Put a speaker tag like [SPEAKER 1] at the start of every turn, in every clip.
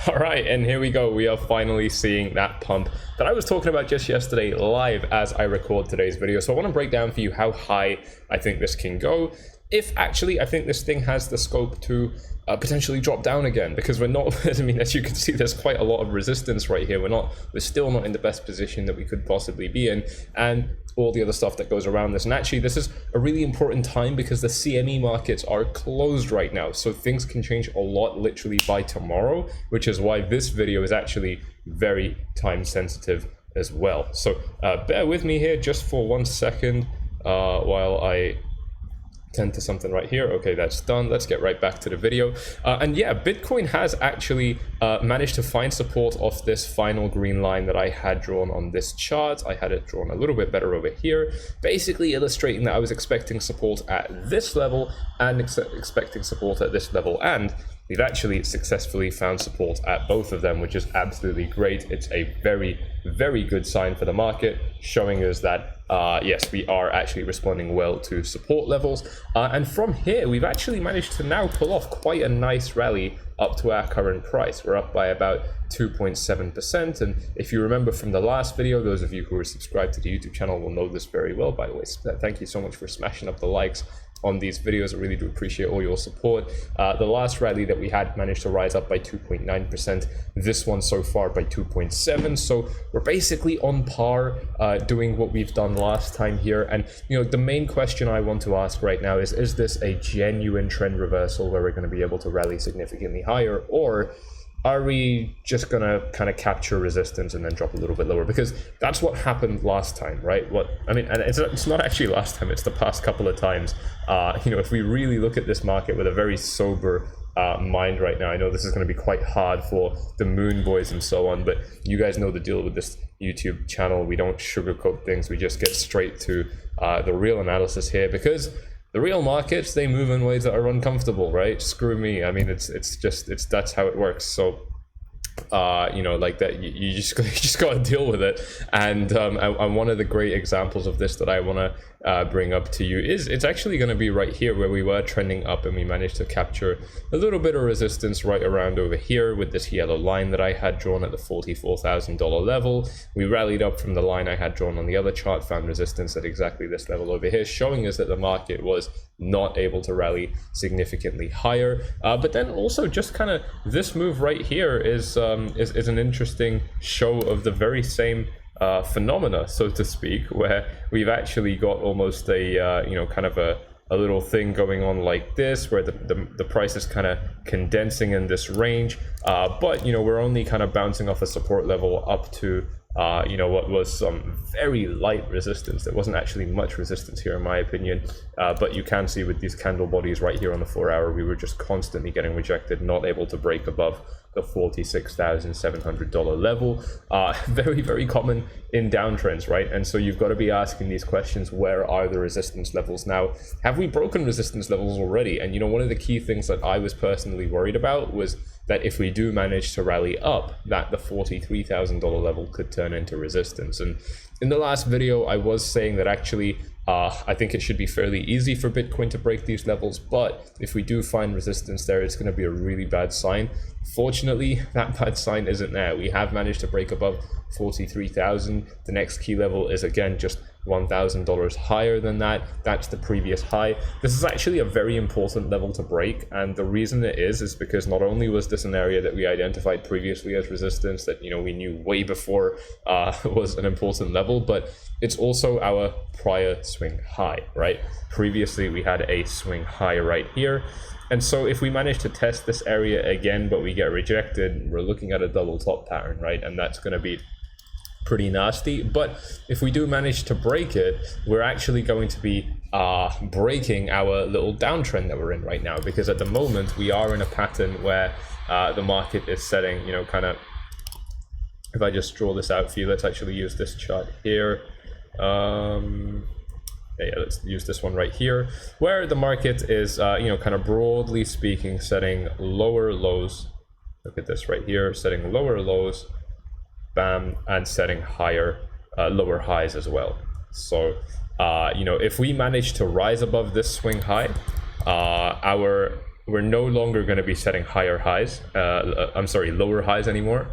[SPEAKER 1] All right, and here we go. We are finally seeing that pump that I was talking about just yesterday live as I record today's video. So I want to break down for you how high I think this can go. If actually I think this thing has the scope to potentially drop down again, because we're not, I mean, as you can see, there's quite a lot of resistance right here. We're still not in the best position that we could possibly be in, and all the other stuff that goes around this. And actually, this is a really important time because the CME markets are closed right now. So things can change a lot literally by tomorrow, which is why this video is actually very time sensitive as well. So bear with me here just for 1 second while I tend to something right here. Okay, that's done. Let's get right back to the video. And yeah, Bitcoin has actually managed to find support off this final green line that I had drawn on this chart. I had it drawn a little bit better over here, basically illustrating that I was expecting support at this level and expecting support at this level, and we've actually successfully found support at both of them, which is absolutely great. It's a very, very good sign for the market, showing us that yes, we are actually responding well to support levels. And from here, we've actually managed to now pull off quite a nice rally up to our current price. We're up by about 2.7%. And if you remember from the last video, those of you who are subscribed to the YouTube channel will know this very well, by the way. So thank you so much for smashing up the likes on these videos. I really do appreciate all your support. The last rally that we had managed to rise up by 2.9%. This one so far by 2.7%. So we're basically on par doing what we've done last time here. And you know, the main question I want to ask right now is this a genuine trend reversal where we're going to be able to rally significantly higher, or are we just gonna kind of capture resistance and then drop a little bit lower? Because that's what happened last time, right? And it's not actually last time, it's the past couple of times. You know, if we really look at this market with a very sober mind right now, I know this is going to be quite hard for the moon boys and so on, but you guys know the deal with this YouTube channel. We don't sugarcoat things, we just get straight to the real analysis here, because the real markets, they move in ways that are uncomfortable, right? Screw me. I mean, that's how it works. So, you know, like that, you just got to deal with it. And one of the great examples of this that I want to bring up to you is it's actually going to be right here where we were trending up and we managed to capture a little bit of resistance right around over here with this yellow line that I had drawn at the $44,000 level. We rallied up from the line I had drawn on the other chart, found resistance at exactly this level over here, showing us that the market was not able to rally significantly higher. But then also just kind of this move right here is an interesting show of the very same phenomena, so to speak, where we've actually got almost a you know, kind of a little thing going on like this, where the price is kind of condensing in this range, but you know, we're only kind of bouncing off a support level up to you know, what was some very light resistance. There wasn't actually much resistance here in my opinion, but you can see with these candle bodies right here on the 4 hour, we were just constantly getting rejected, not able to break above the $46,700 level. Very, very common in downtrends, right? And so you've got to be asking these questions: where are the resistance levels now? Have we broken resistance levels already? And you know, one of the key things that I was personally worried about was that if we do manage to rally up, that the $43,000 level could turn into resistance. And in the last video, I was saying that actually I think it should be fairly easy for Bitcoin to break these levels, but if we do find resistance there, it's going to be a really bad sign. Fortunately, that bad sign isn't there. We have managed to break above 43,000. The next key level is again just $1,000 higher than that. That's the previous high. This is actually a very important level to break, and the reason it is because not only was this an area that we identified previously as resistance that, you know, we knew way before was an important level, but it's also our prior swing high, right? Previously we had a swing high right here, and so if we manage to test this area again but we get rejected, we're looking at a double top pattern, right? And that's going to be pretty nasty. But if we do manage to break it, we're actually going to be breaking our little downtrend that we're in right now, because at the moment we are in a pattern where the market is setting, you know, kind of, if I just draw this out for you, let's actually use this chart here. Yeah, let's use this one right here, where the market is you know, kind of broadly speaking setting lower lows. Look at this right here, setting lower lows, bam, and setting higher lower highs as well. So you know, if we manage to rise above this swing high, we're no longer going to be setting higher highs. I'm sorry, lower highs anymore.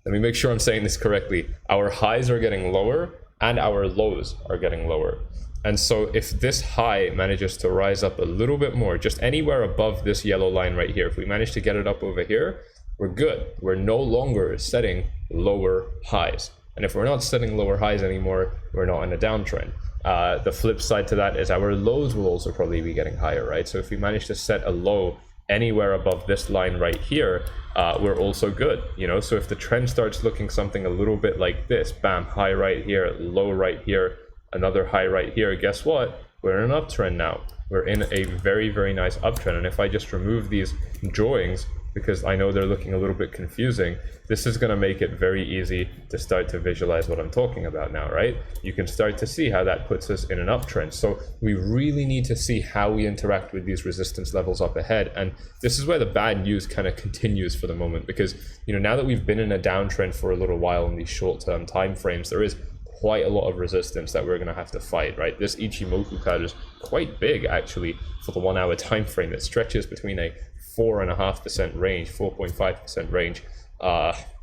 [SPEAKER 1] Let me make sure I'm saying this correctly. Our highs are getting lower and our lows are getting lower. And so if this high manages to rise up a little bit more, just anywhere above this yellow line right here, if we manage to get it up over here, we're good. We're no longer setting lower highs. And if we're not setting lower highs anymore, we're not in a downtrend. The flip side to that is our lows will also probably be getting higher, right? So if we manage to set a low anywhere above this line right here, we're also good, you know? So if the trend starts looking something a little bit like this, bam, high right here, low right here, another high right here, guess what? We're in an uptrend now. We're in a very, very nice uptrend. And if I just remove these drawings, because I know they're looking a little bit confusing, this is going to make it very easy to start to visualize what I'm talking about now, right? You can start to see how that puts us in an uptrend. So we really need to see how we interact with these resistance levels up ahead. And this is where the bad news kind of continues for the moment, because, you know, now that we've been in a downtrend for a little while in these short-term time frames, there is quite a lot of resistance that we're going to have to fight, right? This 𝗙𝗎𝗔𝗡 card is quite big actually for the 1 hour time frame. It stretches between a 4.5% range, 4.5% range.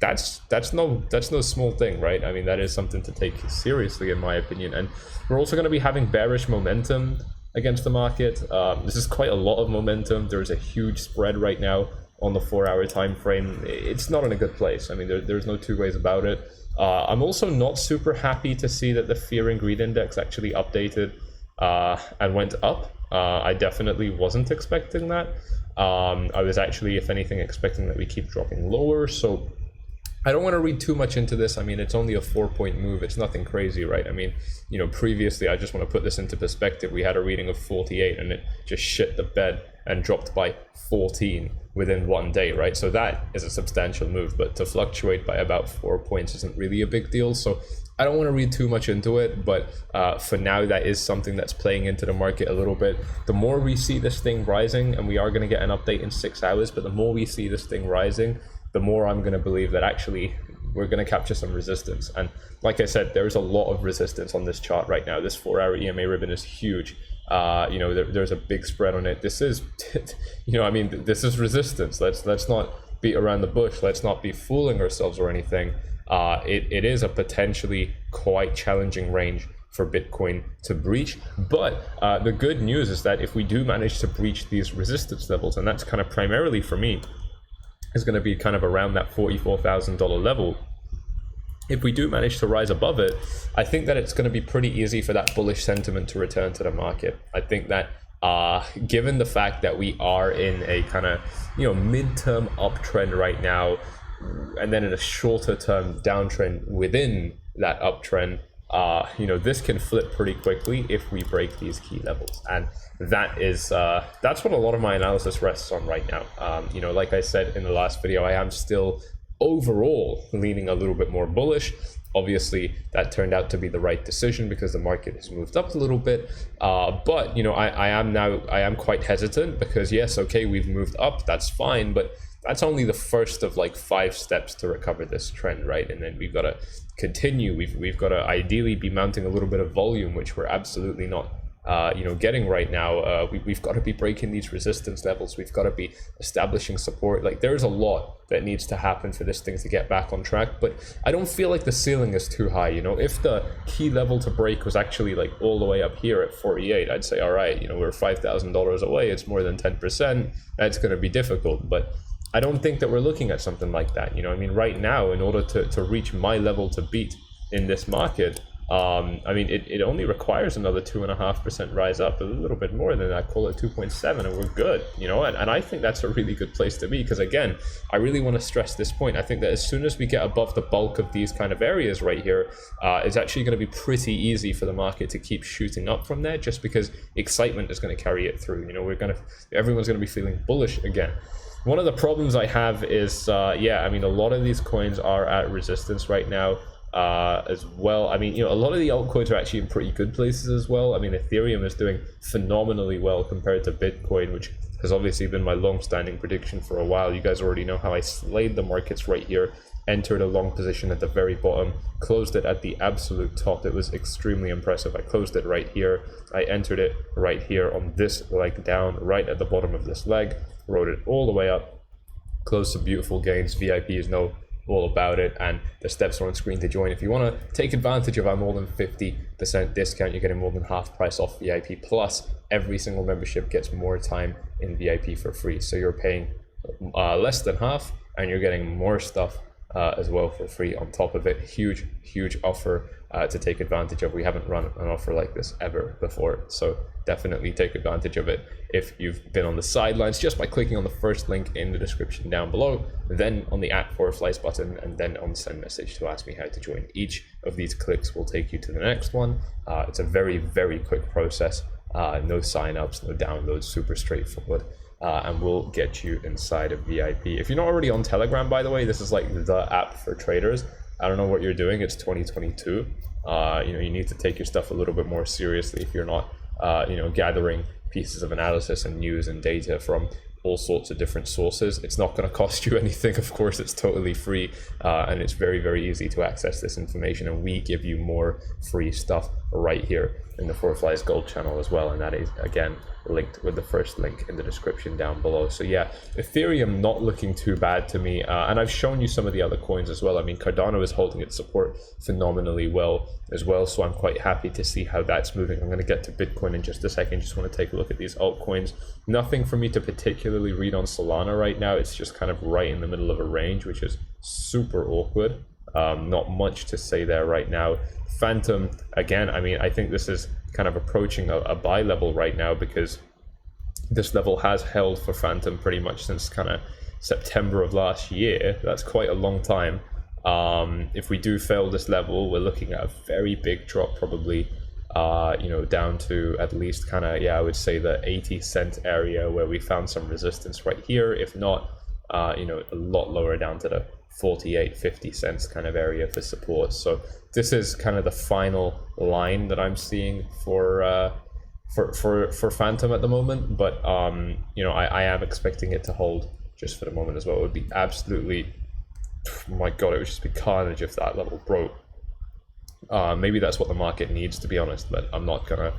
[SPEAKER 1] That's no small thing, right? I mean, that is something to take seriously in my opinion. And we're also going to be having bearish momentum against the market. This is quite a lot of momentum. There's a huge spread right now on the 4 hour time frame. It's not in a good place. I mean, there's no two ways about it. I'm also not super happy to see that the fear and greed index actually updated and went up. I definitely wasn't expecting that. I was actually, if anything, expecting that we keep dropping lower. So I don't want to read too much into this. I mean, it's only a 4-point move. It's nothing crazy, right? I mean, you know, previously, I just want to put this into perspective. We had a reading of 48 and it just shit the bed and dropped by 14 within 1 day, right? So that is a substantial move, but to fluctuate by about 4 points isn't really a big deal. So I don't want to read too much into it, but for now, that is something that's playing into the market a little bit. The more we see this thing rising, and we are going to get an update in 6 hours, but the more we see this thing rising, the more I'm going to believe that actually we're going to capture some resistance. And like I said, there's a lot of resistance on this chart right now. This 4 hour EMA ribbon is huge. You know, there's a big spread on it. This is, you know, I mean, this is resistance. Let's not beat around the bush. Let's not be fooling ourselves or anything. It is a potentially quite challenging range for Bitcoin to breach. But the good news is that if we do manage to breach these resistance levels, and that's kind of primarily for me, is going to be kind of around that $44,000 level. If we do manage to rise above it, I think that it's going to be pretty easy for that bullish sentiment to return to the market. I think that given the fact that we are in a kind of, you know, midterm uptrend right now, and then in a shorter term downtrend within that uptrend, you know, this can flip pretty quickly if we break these key levels. And that is that's what a lot of my analysis rests on right now. You know, like I said in the last video, I am still overall leaning a little bit more bullish. Obviously that turned out to be the right decision because the market has moved up a little bit, but you know, I am quite hesitant because yes, okay, we've moved up, that's fine, but that's only the first of like 5 steps to recover this trend, right? And then we've got to continue. We've got to ideally be mounting a little bit of volume, which we're absolutely not you know, getting right now. We've got to be breaking these resistance levels. We've got to be establishing support. Like, there's a lot that needs to happen for this thing to get back on track, but I don't feel like the ceiling is too high. You know, if the key level to break was actually like all the way up here at 48, I'd say, all right, you know, we're $5,000 away. It's more than 10%. That's going to be difficult, but I don't think that we're looking at something like that. You know, I mean, right now, in order to reach my level to beat in this market, I mean, it only requires another 2.5% rise up, a little bit more than that, call it 2.7, and we're good, you know, and I think that's a really good place to be, because again, I really want to stress this point. I think that as soon as we get above the bulk of these kind of areas right here, it's actually going to be pretty easy for the market to keep shooting up from there, just because excitement is going to carry it through. You know, everyone's going to be feeling bullish again. One of the problems I have is, yeah, I mean, a lot of these coins are at resistance right now. As well. I mean, you know, a lot of the altcoins are actually in pretty good places as well. I mean, Ethereum is doing phenomenally well compared to Bitcoin, which has obviously been my long-standing prediction for a while. You guys already know how I slayed the markets right here, entered a long position at the very bottom, closed it at the absolute top. It was extremely impressive. I closed it right here. I entered it right here on this leg down, right at the bottom of this leg, rode it all the way up, closed some beautiful gains. VIPs know all about it, and the steps are on screen to join. If you want to take advantage of our more than 50% discount, you're getting more than half price off VIP, plus every single membership gets more time in VIP for free. So you're paying less than half, and you're getting more stuff as well for free on top of it. Huge offer to take advantage of. We haven't run an offer like this ever before, so definitely take advantage of it if you've been on the sidelines, just by clicking on the first link in the description down below, then on the @4flies button, and then on send message to ask me how to join. Each of these clicks will take you to the next one. It's a very quick process. No signups, no downloads, super straightforward. And we'll get you inside of VIP. If you're not already on Telegram, by the way, this is like the app for traders. I don't know what you're doing. It's 2022. You need to take your stuff a little bit more seriously if you're not, gathering pieces of analysis and news and data from all sorts of different sources. It's not going to cost you anything. Of course, it's totally free, and it's very easy to access this information. And we give you more free stuff right here in the 4flies Gold channel as well. And that is, again, linked with the first link in the description down below. So yeah, Ethereum not looking too bad to me, and I've shown you some of the other coins as well. I mean, Cardano is holding its support phenomenally well as well, so I'm quite happy to see how that's moving. I'm going to get to Bitcoin in just a second. Just want to take a look at these altcoins. Nothing for me to particularly read on Solana right now. It's just kind of right in the middle of a range, which is super awkward. Not much to say there right now. Phantom, again, I mean, I think this is kind of approaching a buy level right now, because this level has held for Phantom pretty much since kind of September of last year. That's quite a long time. If we do fail this level, we're looking at a very big drop, probably down to at least kind of, I would say the 80-cent area where we found some resistance right here. If not, a lot lower, down to the 48-50 cents kind of area for support. So this is kind of the final line that I'm seeing for Phantom at the moment, but I am expecting it to hold just for the moment as well. It would be absolutely, oh my god, it would just be carnage if that level broke. Maybe that's what the market needs, to be honest, but I'm not gonna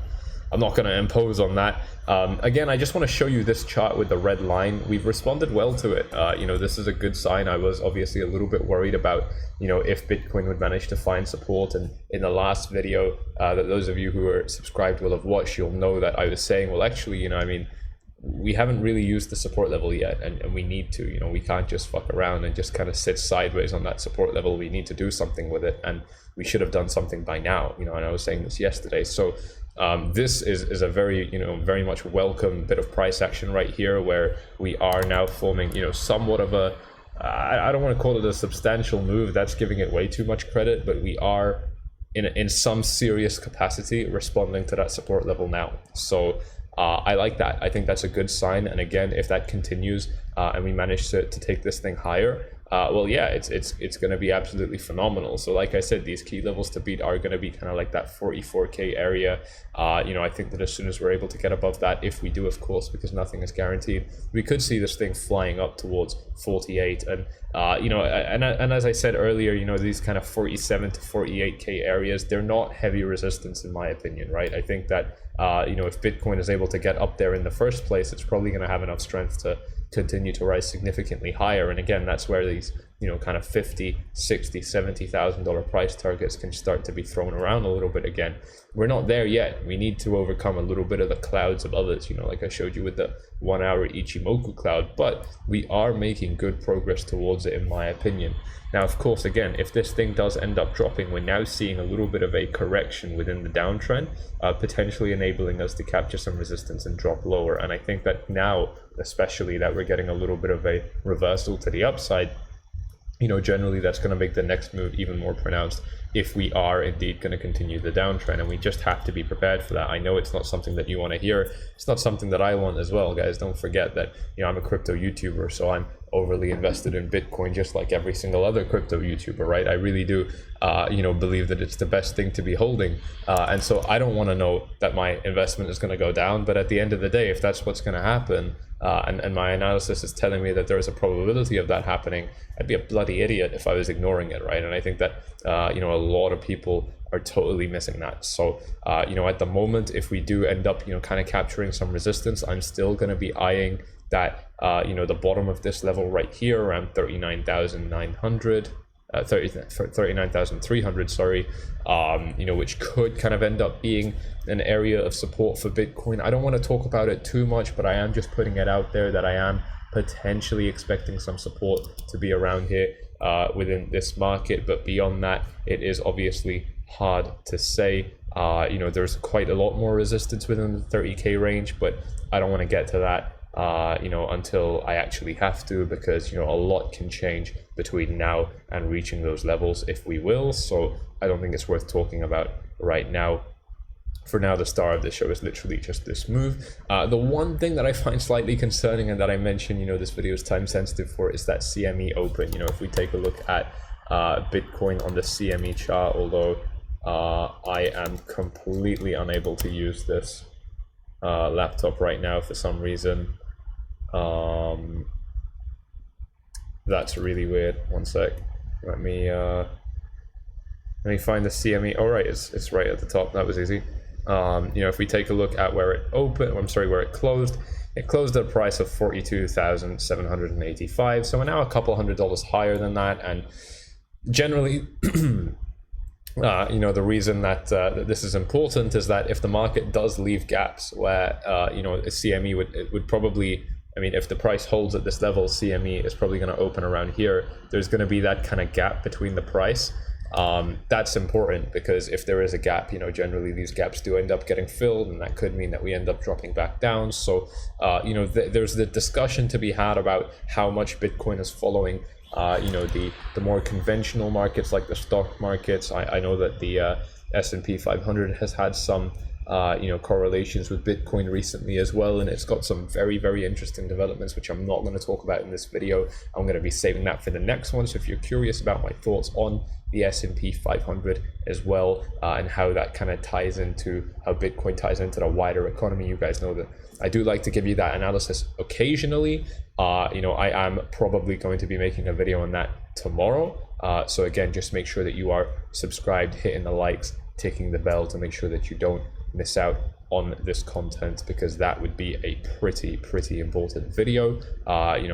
[SPEAKER 1] impose on that. Again, I just want to show you this chart with the red line. We've responded well to it. This is a good sign. I was obviously a little bit worried about, if Bitcoin would manage to find support. And in the last video that those of you who are subscribed will have watched, you'll know that I was saying, well, actually, we haven't really used the support level yet, and we need to. We can't just fuck around and just kind of sit sideways on that support level. We need to do something with it, and we should have done something by now. And I was saying this yesterday. So this is a very much welcome bit of price action right here, where we are now forming somewhat of a, I don't want to call it a substantial move. That's giving it way too much credit, but we are in some serious capacity responding to that support level now. So I like that. I think that's a good sign. And again, if that continues and we manage to take this thing higher, well, yeah, it's going to be absolutely phenomenal. So like I said, these key levels to beat are going to be kind of like that 44K area. I think that as soon as we're able to get above that, if we do, of course, because nothing is guaranteed, we could see this thing flying up towards 48. And and as I said earlier, these kind of 47 to 48K areas, they're not heavy resistance in my opinion, right? I think that if Bitcoin is able to get up there in the first place, it's probably going to have enough strength to continue to rise significantly higher. And again, that's where these kind of 50, 60, $70,000 price targets can start to be thrown around a little bit again. We're not there yet. We need to overcome a little bit of the clouds of others, like I showed you with the 1 hour Ichimoku cloud, but we are making good progress towards it, in my opinion. Now, of course, again, if this thing does end up dropping, we're now seeing a little bit of a correction within the downtrend, potentially enabling us to capture some resistance and drop lower. And I think that now, especially that we're getting a little bit of a reversal to the upside, generally that's going to make the next move even more pronounced if we are indeed going to continue the downtrend, and we just have to be prepared for that. I know it's not something that you want to hear. It's not something that I want as well, guys. Don't forget that I'm a crypto YouTuber, so I'm overly invested in Bitcoin, just like every single other crypto YouTuber, right? I really do, believe that it's the best thing to be holding. And so I don't want to know that my investment is going to go down. But at the end of the day, if that's what's going to happen, and my analysis is telling me that there is a probability of that happening, I'd be a bloody idiot if I was ignoring it, right? And I think that, a lot of people are totally missing that. So, at the moment, if we do end up, kind of capturing some resistance, I'm still going to be eyeing that, the bottom of this level right here around 39,900, 39,300, sorry, which could kind of end up being an area of support for Bitcoin. I don't want to talk about it too much, but I am just putting it out there that I am potentially expecting some support to be around here within this market. But beyond that, it is obviously hard to say. There's quite a lot more resistance within the 30K range, but I don't want to get to that until I actually have to, because a lot can change between now and reaching those levels if we will. So I don't think it's worth talking about right now. For now, the star of the show is literally just this move. The one thing that I find slightly concerning, and that I mentioned, this video is time sensitive for, is that CME open. If we take a look at Bitcoin on the CME chart, although I am completely unable to use this laptop right now for some reason. That's really weird. One sec. Let me find the CME. Oh, right, it's right at the top. That was easy. If we take a look at where it where it closed at a price of 42,785. So we're now a couple $100 higher than that. And generally, the reason that this is important is that if the market does leave gaps where, a CME would probably, if the price holds at this level, CME is probably going to open around here. There's going to be that kind of gap between the price. That's important, because if there is a gap, generally these gaps do end up getting filled, and that could mean that we end up dropping back down. So, there's the discussion to be had about how much Bitcoin is following the more conventional markets like the stock markets. I know that the S&P 500 has had some correlations with Bitcoin recently as well, and it's got some very, very interesting developments, which I'm not going to talk about in this video. I'm going to be saving that for the next one. So if you're curious about my thoughts on the S&P 500 as well, and how that kind of ties into how Bitcoin ties into the wider economy, you guys know that I do like to give you that analysis occasionally. I am probably going to be making a video on that tomorrow. So again, just make sure that you are subscribed, hitting the likes, ticking the bell to make sure that you don't miss out on this content, because that would be a pretty important video,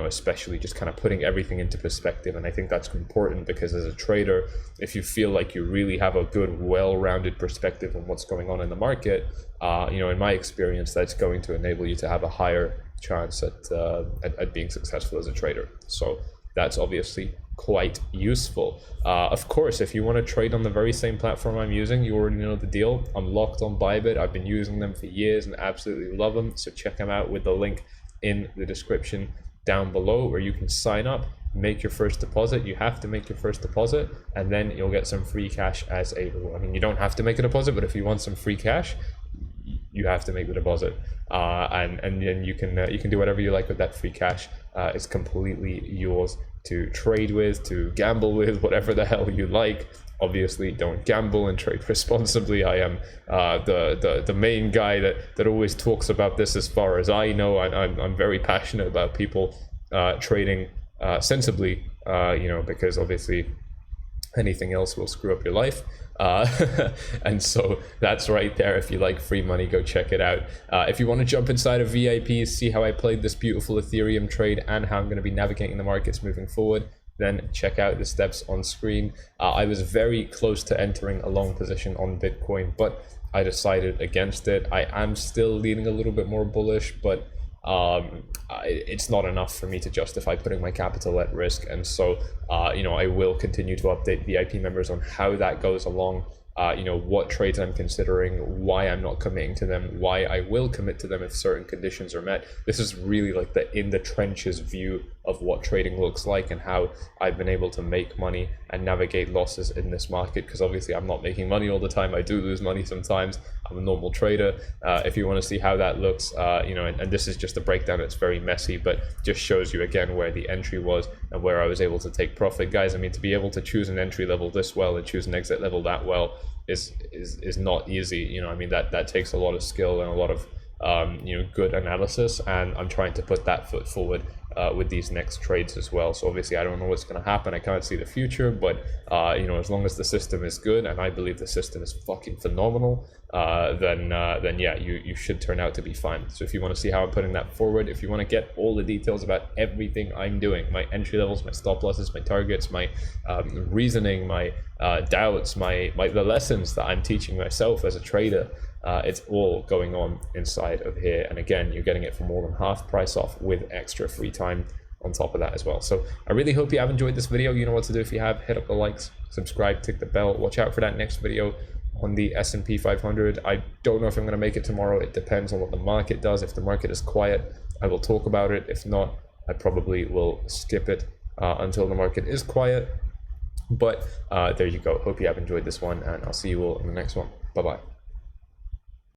[SPEAKER 1] especially just kind of putting everything into perspective. And I think that's important, because as a trader, if you feel like you really have a good, well-rounded perspective on what's going on in the market, in my experience, that's going to enable you to have a higher chance at being successful as a trader. So that's obviously quite useful. Of course, if you want to trade on the very same platform I'm using, you already know the deal. I'm locked on Bybit. I've been using them for years and absolutely love them. So check them out with the link in the description down below, where you can sign up, make your first deposit. You have to make your first deposit, and then you'll get some free cash as a reward. You don't have to make a deposit, but if you want some free cash, you have to make the deposit, and then you can do whatever you like with that free cash. It's completely yours to trade with, to gamble with, whatever the hell you like. Obviously, don't gamble and trade responsibly. I am the main guy that always talks about this, as far as I know. I'm very passionate about people trading sensibly, because obviously anything else will screw up your life. And so that's right there. If you like free money, go check it out. If you want to jump inside of VIPs, see how I played this beautiful Ethereum trade and how I'm going to be navigating the markets moving forward, then check out the steps on screen. I was very close to entering a long position on Bitcoin, but I decided against it. I am still leaning a little bit more bullish, but it's not enough for me to justify putting my capital at risk. And so I will continue to update VIP members on how that goes along you know, what trades I'm considering, why I'm not committing to them, why I will commit to them if certain conditions are met. This is really like the in the trenches view of what trading looks like and how I've been able to make money and navigate losses in this market, because obviously I'm not making money all the time. I do lose money sometimes. I'm a normal trader. If you want to see how that looks, you know, and this is just a breakdown. It's very messy, but just shows you again where the entry was and where I was able to take profit. Guys, I mean, to be able to choose an entry level this well and choose an exit level that well is not easy. You know, I mean, that takes a lot of skill and a lot of you know, good analysis, and I'm trying to put that foot forward with these next trades as well. So obviously I don't know what's going to happen. I can't see the future, but you know, as long as the system is good, and I believe the system is fucking phenomenal, then yeah, you should turn out to be fine. So if you want to see how I'm putting that forward, if you want to get all the details about everything I'm doing, my entry levels, my stop losses, my targets, my reasoning, my doubts, the lessons that I'm teaching myself as a trader, it's all going on inside of here. And again, you're getting it for more than half price off with extra free time on top of that as well. So I really hope you have enjoyed this video. You know what to do. If you have, hit up the likes, subscribe, tick the bell, watch out for that next video on the S&P 500. I don't know if I'm going to make it tomorrow. It depends on what the market does. If the market is quiet, I will talk about it. If not, I probably will skip it until the market is quiet. But there you go. Hope you have enjoyed this one, and I'll see you all in the next one. Bye bye.